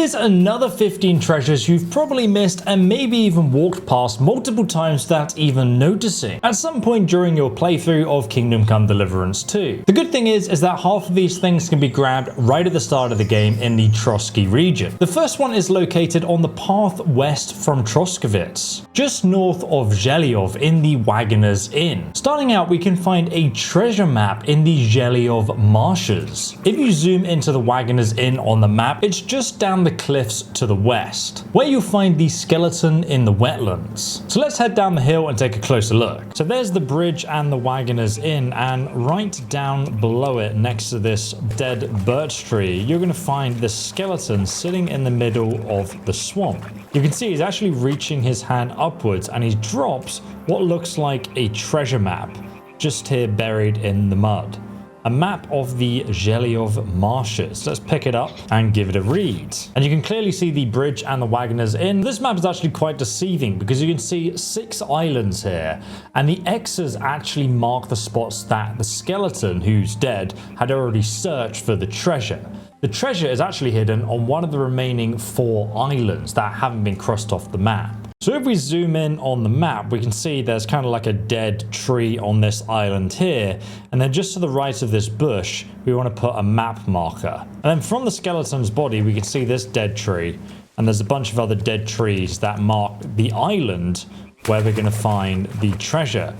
Here's another 15 treasures you've probably missed and maybe even walked past multiple times without even noticing at some point during your playthrough of Kingdom Come Deliverance 2. The good thing is that half of these things can be grabbed right at the start of the game in the Trosky region. The first one is located on the path west from Troskowitz, just north of Zhejov in the Wagoner's Inn. Starting out, we can find a treasure map in the Zhejov marshes. If you zoom into the Wagoner's Inn on the map, it's just down the cliffs to the west, where you'll find the skeleton in the wetlands. So let's head down the hill and take a closer look. So there's the bridge and the Wagoner's Inn, and right down below it, next to this dead birch tree, you're going to find the skeleton sitting in the middle of the swamp. You can see he's actually reaching his hand upwards, and he drops what looks like a treasure map just here buried in the mud. A map of the Zhejov marshes. Let's pick it up and give it a read. And you can clearly see the bridge and the Wagoner's Inn. This map is actually quite deceiving because you can see 6 islands here, and the X's actually mark the spots that the skeleton, who's dead, had already searched for the treasure. The treasure is actually hidden on one of the remaining 4 islands that haven't been crossed off the map. So if we zoom in on the map, we can see there's kind of like a dead tree on this island here. And then just to the right of this bush, we want to put a map marker. And then from the skeleton's body, we can see this dead tree. And there's a bunch of other dead trees that mark the island where we're going to find the treasure.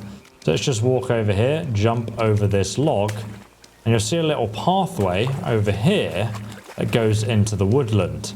So let's just walk over here, jump over this log, and you'll see a little pathway over here that goes into the woodland.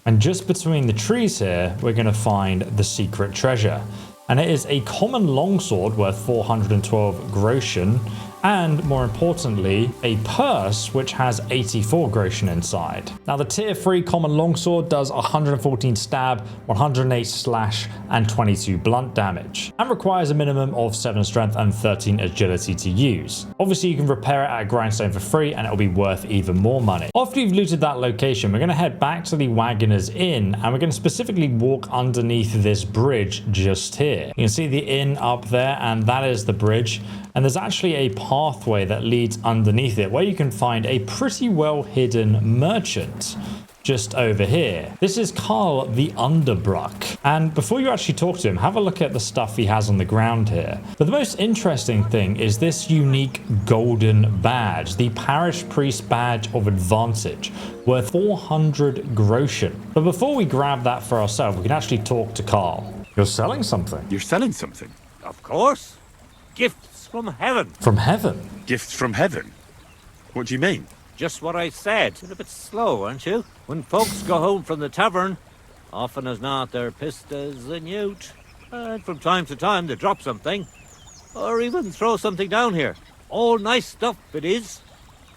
And just between the trees here, we're going to find the secret treasure. And it is a common longsword worth 412 Groshen, and more importantly, a purse which has 84 Groshen inside. Now the tier 3 common longsword does 114 stab, 108 slash, and 22 blunt damage, and requires a minimum of 7 strength and 13 agility to use. Obviously you can repair it at a grindstone for free and it'll be worth even more money. After you've looted that location, we're going to head back to the Wagoner's Inn, and we're going to specifically walk underneath this bridge just here. You can see the inn up there, and that is the bridge. And there's actually a pathway that leads underneath it where you can find a pretty well hidden merchant just over here. This is Carl the Underbruck. And before you actually talk to him, have a look at the stuff he has on the ground here. But the most interesting thing is this unique golden badge, the Parish Priest Badge of Advantage, worth 400 Groshen. But before we grab that for ourselves, we can actually talk to Carl. You're selling something. You're selling something? Of course. Gifts from heaven. From heaven? Gifts from heaven? What do you mean? Just what I said. You're a bit slow, aren't you? When folks go home from the tavern, often as not they're pissed as a newt. And from time to time they drop something. Or even throw something down here. All nice stuff it is.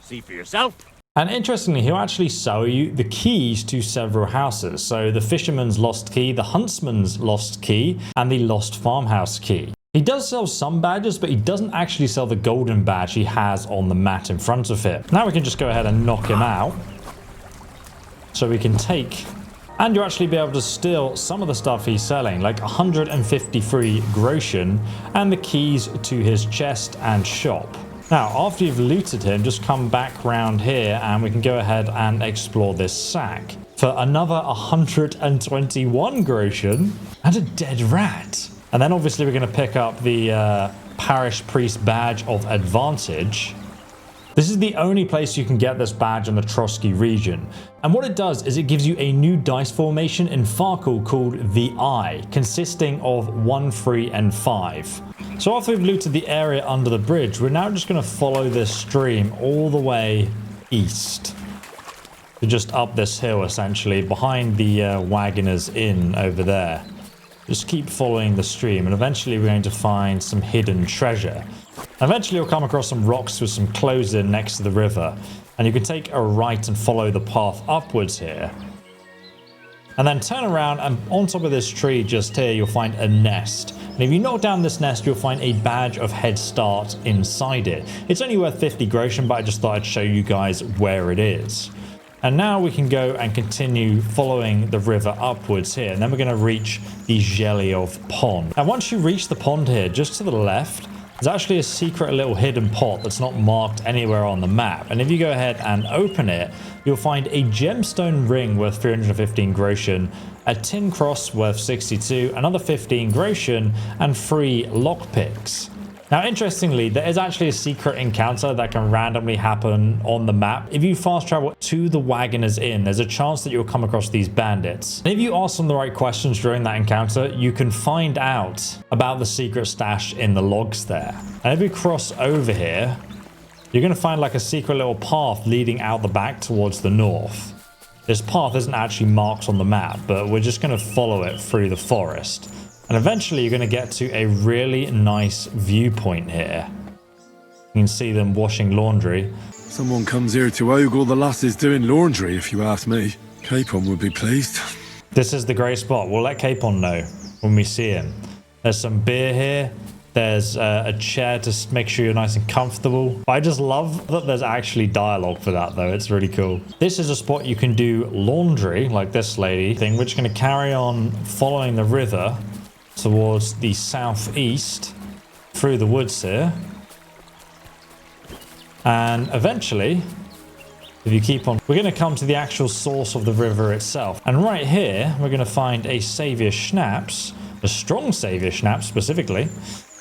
See for yourself. And interestingly, he'll actually sell you the keys to several houses. So the Fisherman's Lost Key, the Huntsman's Lost Key, and the Lost Farmhouse Key. He does sell some badges, but he doesn't actually sell the golden badge he has on the mat in front of him. Now we can just go ahead and knock him out. So we can take, and you'll actually be able to steal some of the stuff he's selling, like 153 Groshen and the keys to his chest and shop. Now, after you've looted him, just come back round here and we can go ahead and explore this sack for another 121 Groshen and a dead rat. And then obviously we're going to pick up the Parish Priest Badge of Advantage. This is the only place you can get this badge in the Trosky region. And what it does is it gives you a new dice formation in Farkle called the Eye, consisting of 1, 3, and 5. So after we've looted the area under the bridge, we're now just going to follow this stream all the way east. So just up this hill, essentially, behind the Wagoner's Inn over there. Just keep following the stream, and eventually we're going to find some hidden treasure. Eventually you'll come across some rocks with some closing next to the river, and you can take a right and follow the path upwards here. And then turn around, and on top of this tree just here, you'll find a nest. And if you knock down this nest, you'll find a badge of head start inside it. It's only worth 50 Groshen, but I just thought I'd show you guys where it is. And now we can go and continue following the river upwards here. And then we're going to reach the Zhejov pond. And once you reach the pond here, just to the left, there's actually a secret little hidden pot that's not marked anywhere on the map. And if you go ahead and open it, you'll find a gemstone ring worth 315 Groshen, a tin cross worth 62, another 15 Groshen, and 3 lockpicks. Now, interestingly, there is actually a secret encounter that can randomly happen on the map. If you fast travel to the Wagoner's Inn, there's a chance that you'll come across these bandits. And if you ask them the right questions during that encounter, you can find out about the secret stash in the logs there. And if you cross over here, you're going to find like a secret little path leading out the back towards the north. This path isn't actually marked on the map, but we're just going to follow it through the forest. And eventually you're going to get to a really nice viewpoint here. You can see them washing laundry. Someone comes here to ogle the lasses doing laundry, if you ask me. Capon would be pleased. This is the great spot. We'll let Capon know when we see him. There's some beer here. There's a chair to make sure you're nice and comfortable. I just love that there's actually dialogue for that, though. It's really cool. This is a spot you can do laundry, like this lady thing, which is going to carry on following the river towards the southeast through the woods here. And eventually, if you keep on, we're going to come to the actual source of the river itself. And right here, we're going to find a Savior Schnapps, a strong Savior Schnapps specifically.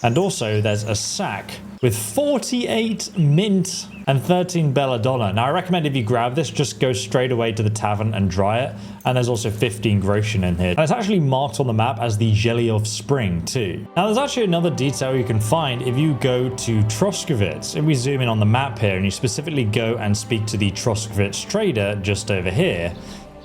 And also there's a sack with 48 mint and 13 belladonna. Now I recommend if you grab this, just go straight away to the tavern and dry it. And there's also 15 Groshen in here. And it's actually marked on the map as the Zhejov Spring too. Now there's actually another detail you can find if you go to Trosky. If we zoom in on the map here and you specifically go and speak to the Trosky trader just over here,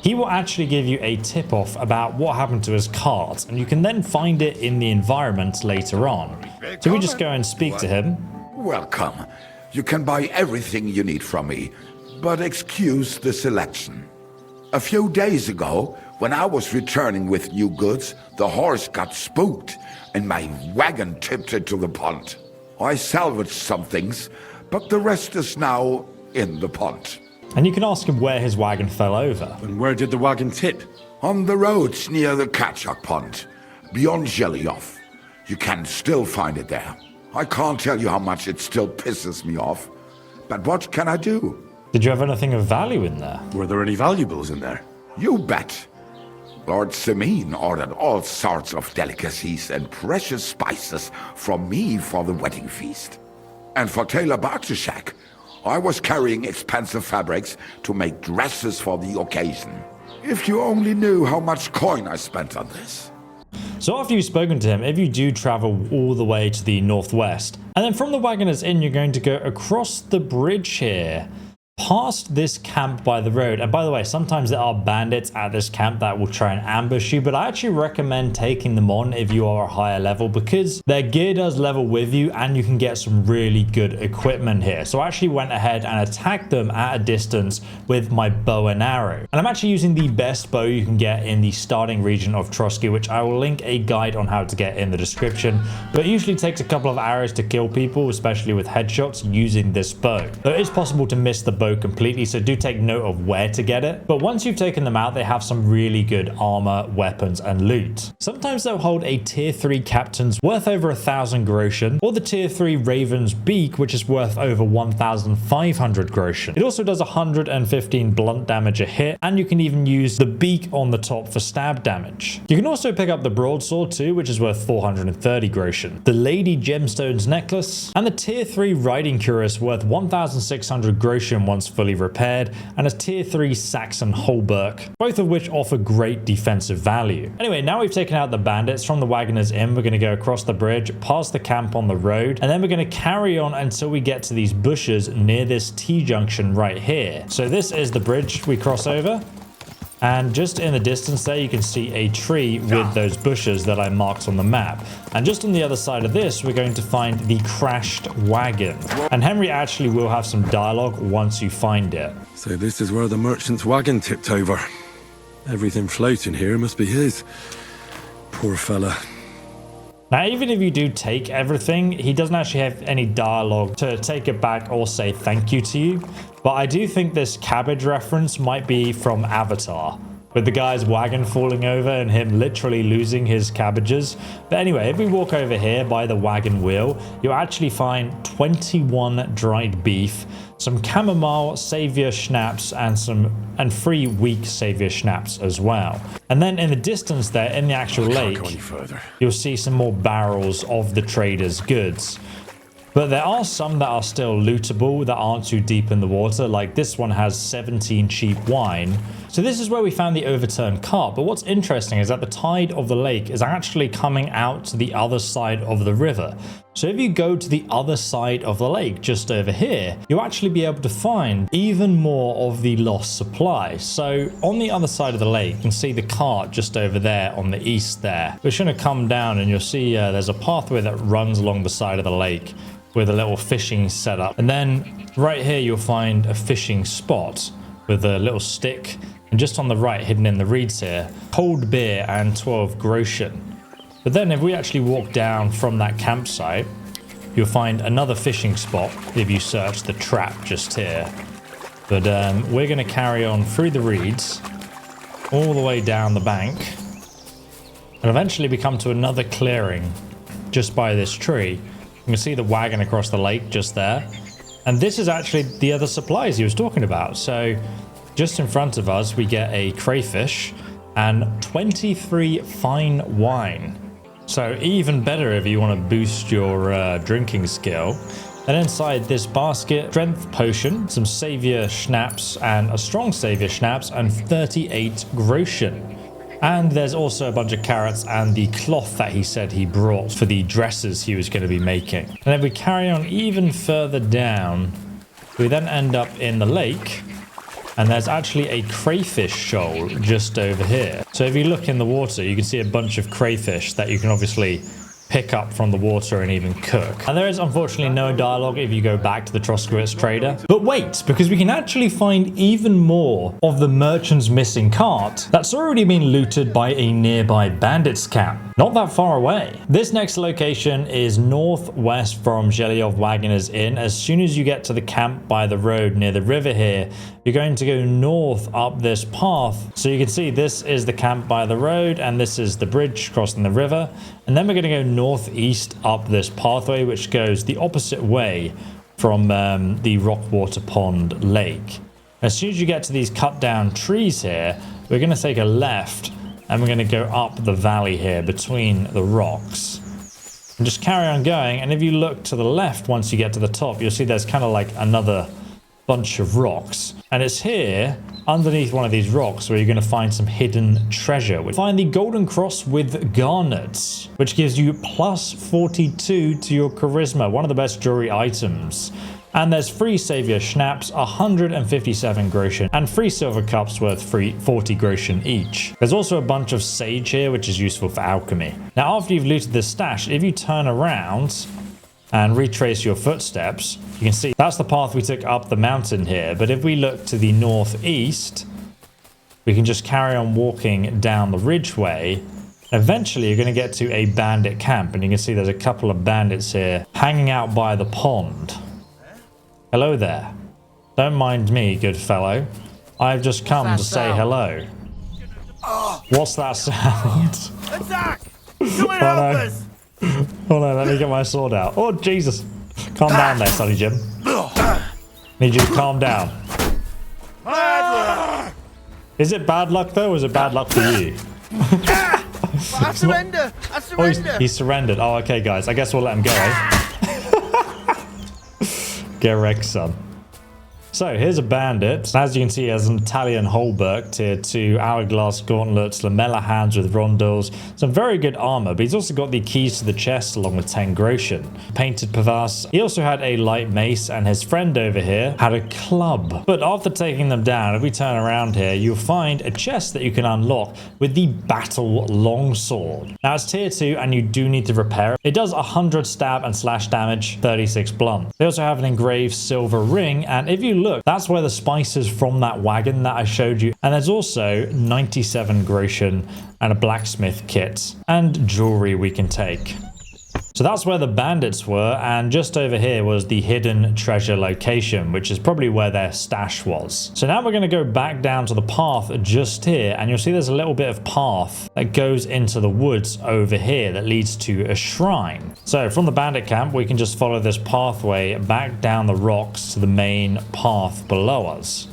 he will actually give you a tip-off about what happened to his cart, and you can then find it in the environment later on. So we just go and speak to him. Welcome. You can buy everything you need from me, but excuse the selection. A few days ago, when I was returning with new goods, the horse got spooked and my wagon tipped into the pond. I salvaged some things, but the rest is now in the pond. And you can ask him where his wagon fell over. And where did the wagon tip? On the roads near the Kachak pond, beyond Zhejov. You can still find it there. I can't tell you how much it still pisses me off, but what can I do? Did you have anything of value in there? Were there any valuables in there? You bet. Lord Semin ordered all sorts of delicacies and precious spices from me for the wedding feast. And for Taylor Bartishak, I was carrying expensive fabrics to make dresses for the occasion. If you only knew how much coin I spent on this. So after you've spoken to him, if you do travel all the way to the northwest, and then from the Wagoner's Inn, you're going to go across the bridge here, past this camp by the road. And by the way, sometimes there are bandits at this camp that will try and ambush you, but I actually recommend taking them on if you are a higher level, because their gear does level with you and you can get some really good equipment here. So I actually went ahead and attacked them at a distance with my bow and arrow. And I'm actually using the best bow you can get in the starting region of Trosky, which I will link a guide on how to get in the description. But it usually takes a couple of arrows to kill people, especially with headshots using this bow. Though it is possible to miss the bow completely, so do take note of where to get it. But once you've taken them out, they have some really good armor, weapons, and loot. Sometimes they'll hold a tier 3 captain's worth over 1,000 Groshen, or the tier 3 Raven's Beak, which is worth over 1,500 Groshen. It also does 115 blunt damage a hit, and you can even use the beak on the top for stab damage. You can also pick up the broadsword too, which is worth 430 Groshen, the Lady Gemstones necklace, and the tier 3 riding cuirass worth 1,600 Groshen once fully repaired, and a tier 3 Saxon Hauberk, both of which offer great defensive value. Anyway, now we've taken out the bandits from the Wagoner's Inn, we're going to go across the bridge, past the camp on the road, and then we're going to carry on until we get to these bushes near this T-junction right here. So this is the bridge we cross over. And just in the distance there, you can see a tree with those bushes that I marked on the map. And just on the other side of this, we're going to find the crashed wagon. And Henry actually will have some dialogue once you find it. So this is where the merchant's wagon tipped over. Everything floating here must be his. Poor fella. Now, even if you do take everything, he doesn't actually have any dialogue to take it back or say thank you to you. But I do think this cabbage reference might be from Avatar. with the guy's wagon falling over and him literally losing his cabbages. But anyway, if we walk over here by the wagon wheel, you'll actually find 21 dried beef, some chamomile savior schnapps, and 3 weak savior schnapps as well. And then in the distance there, in the actual lake, you'll see some more barrels of the trader's goods. But there are some that are still lootable that aren't too deep in the water, like this one has 17 cheap wine. So this is where we found the overturned cart. But what's interesting is that the tide of the lake is actually coming out to the other side of the river. So if you go to the other side of the lake, just over here, you'll actually be able to find even more of the lost supply. So on the other side of the lake, you can see the cart just over there on the east there. We're just going to come down and you'll see there's a pathway that runs along the side of the lake with a little fishing setup. And then right here, you'll find a fishing spot with a little stick. And just on the right, hidden in the reeds here, cold beer and 12 Groshen. But then if we actually walk down from that campsite, you'll find another fishing spot if you search the trap just here. But we're going to carry on through the reeds, all the way down the bank. And eventually we come to another clearing just by this tree. You can see the wagon across the lake just there. And this is actually the other supplies he was talking about. So just in front of us, we get a crayfish and 23 fine wine. So even better if you want to boost your drinking skill. And inside this basket, strength potion, some savior schnapps and a strong savior schnapps and 38 Groshen. And there's also a bunch of carrots and the cloth that he said he brought for the dresses he was going to be making. And if we carry on even further down, we then end up in the lake. And there's actually a crayfish shoal just over here. So if you look in the water, you can see a bunch of crayfish that you can obviously pick up from the water and even cook. And there is unfortunately no dialogue if you go back to the Trosky trader. But wait, because we can actually find even more of the merchant's missing cart that's already been looted by a nearby bandits camp. Not that far away. This next location is northwest from Zhejov Wagoner's Inn. As soon as you get to the camp by the road near the river here, you're going to go north up this path. So you can see this is the camp by the road and this is the bridge crossing the river. And then we're going to go northeast up this pathway, which goes the opposite way from the Rockwater Pond Lake. As soon as you get to these cut down trees here, we're going to take a left and we're going to go up the valley here between the rocks. And just carry on going. And if you look to the left, once you get to the top, you'll see there's kind of like another bunch of rocks. And it's here underneath one of these rocks where you're going to find some hidden treasure. We find the golden cross with garnets, which gives you plus 42 to your charisma, one of the best jewelry items. And there's 3 savior schnapps, 157 Groshen, and 3 silver cups worth 40 Groshen each. There's also a bunch of sage here, which is useful for alchemy. Now, after you've looted this stash, if you turn around and retrace your footsteps, you can see that's the path we took up the mountain here. But if we look to the northeast, we can just carry on walking down the ridgeway. Eventually, you're going to get to a bandit camp, and you can see there's a couple of bandits here hanging out by the pond. Hello there. Don't mind me, good fellow. I've just come to say hello. What's that sound? Attack! Come and help us! Hold on, let me get my sword out. Oh, Jesus. Calm down there, Sonny Jim. Need you to calm down. Is it bad luck, though, or is it bad luck for you? I surrender! I surrender! Oh, he surrendered. Oh, okay, guys. I guess we'll let him go, eh? Get wrecked, son. So here's a bandit. As you can see, he has an Italian halberd, tier 2, hourglass gauntlets, lamella hands with rondels, some very good armor, but he's also got the keys to the chest along with 10 Groshen. Painted pavasse. He also had a light mace, and his friend over here had a club. But after taking them down, if we turn around here, you'll find a chest that you can unlock with the battle longsword. Now it's tier 2 and you do need to repair it. It does 100 stab and slash damage, 36 blunt. They also have an engraved silver ring, and if you look, that's where the spices from that wagon that I showed you. And there's also 97 Groshen and a blacksmith kit and jewelry we can take. So that's where the bandits were, and just over here was the hidden treasure location, which is probably where their stash was. So now we're going to go back down to the path just here, and you'll see there's a little bit of path that goes into the woods over here that leads to a shrine. So from the bandit camp, we can just follow this pathway back down the rocks to the main path below us.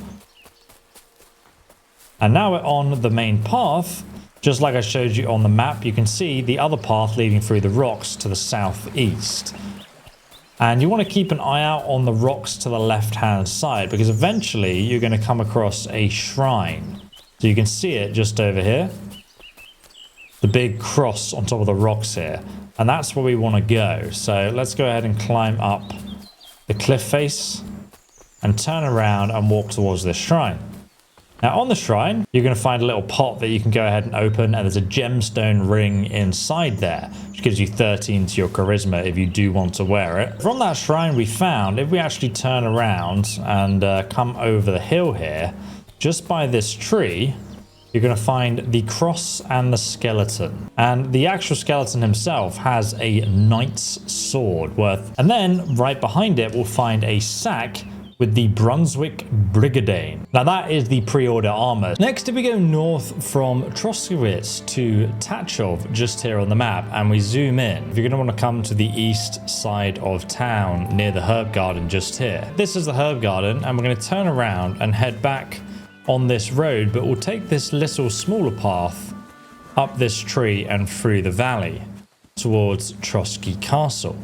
And now we're on the main path. Just like I showed you on the map, you can see the other path leading through the rocks to the southeast. And you want to keep an eye out on the rocks to the left-hand side, because eventually you're going to come across a shrine. So you can see it just over here. The big cross on top of the rocks here. And that's where we want to go. So let's go ahead and climb up the cliff face and turn around and walk towards this shrine. Now on the shrine, you're going to find a little pot that you can go ahead and open, and there's a gemstone ring inside there, which gives you 13 to your charisma if you do want to wear it. From that shrine we found, if we actually turn around and come over the hill here, just by this tree, you're going to find the cross and the skeleton. And the actual skeleton himself has a knight's sword worth. And then right behind it, we'll find a sack with the Brunswick Brigadane. Now that is the pre-order armor. Next, if we go north from Trosky Region to Zhejov, just here on the map, and we zoom in, if you're going to want to come to the east side of town near the herb garden just here. This is the herb garden, and we're going to turn around and head back on this road, but we'll take this little smaller path up this tree and through the valley towards Trosky Castle.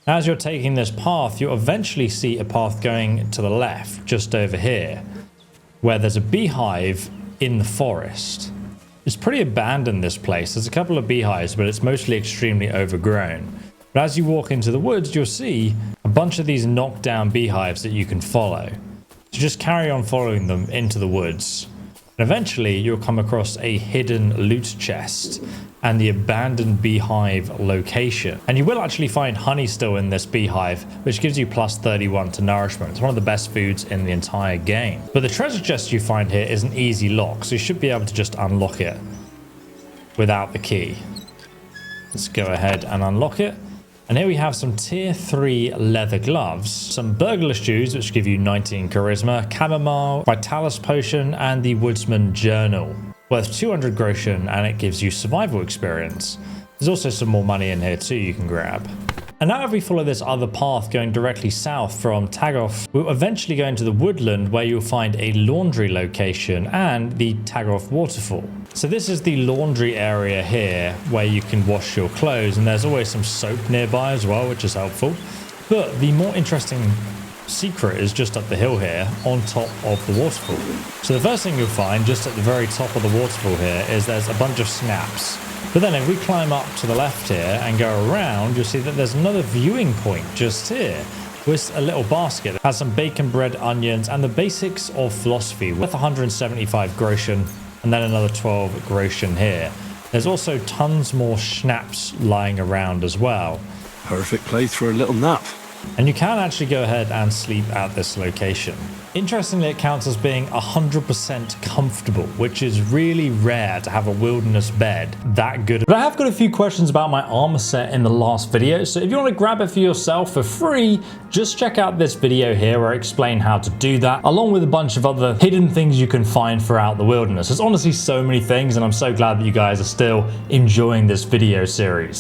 As you're taking this path, you'll eventually see a path going to the left, just over here, where there's a beehive in the forest. It's pretty abandoned, this place. There's a couple of beehives, but it's mostly extremely overgrown. But as you walk into the woods, you'll see a bunch of these knocked down beehives that you can follow. So just carry on following them into the woods. And eventually you'll come across a hidden loot chest and the abandoned beehive location. And you will actually find honey still in this beehive, which gives you plus 31 to nourishment. It's one of the best foods in the entire game. But the treasure chest you find here is an easy lock, so you should be able to just unlock it without the key. Let's go ahead and unlock it. And here we have some tier 3 leather gloves, some burglar shoes which give you 19 charisma, chamomile, vitalis potion, and the woodsman journal worth 200 Groshen, and it gives you survival experience. There's also some more money in here too you can grab. And now if we follow this other path going directly south from Zhejov, we'll eventually go into the woodland where you'll find a laundry location and the Zhejov waterfall. So this is the laundry area here where you can wash your clothes, and there's always some soap nearby as well, which is helpful. But the more interesting secret is just up the hill here on top of the waterfall. So the first thing you'll find just at the very top of the waterfall here is there's a bunch of snaps. But then if we climb up to the left here and go around, you'll see that there's another viewing point just here with a little basket that has some bacon, bread, onions, and the basics of philosophy worth 175 Groshen, and then another 12 Groshen here. There's also tons more schnapps lying around as well. Perfect place for a little nap. And you can actually go ahead and sleep at this location. Interestingly, it counts as being 100% comfortable, which is really rare to have a wilderness bed that good. But I have got a few questions about my armor set in the last video, so if you want to grab it for yourself for free, just check out this video here where I explain how to do that, along with a bunch of other hidden things you can find throughout the wilderness. There's honestly so many things, and I'm so glad that you guys are still enjoying this video series.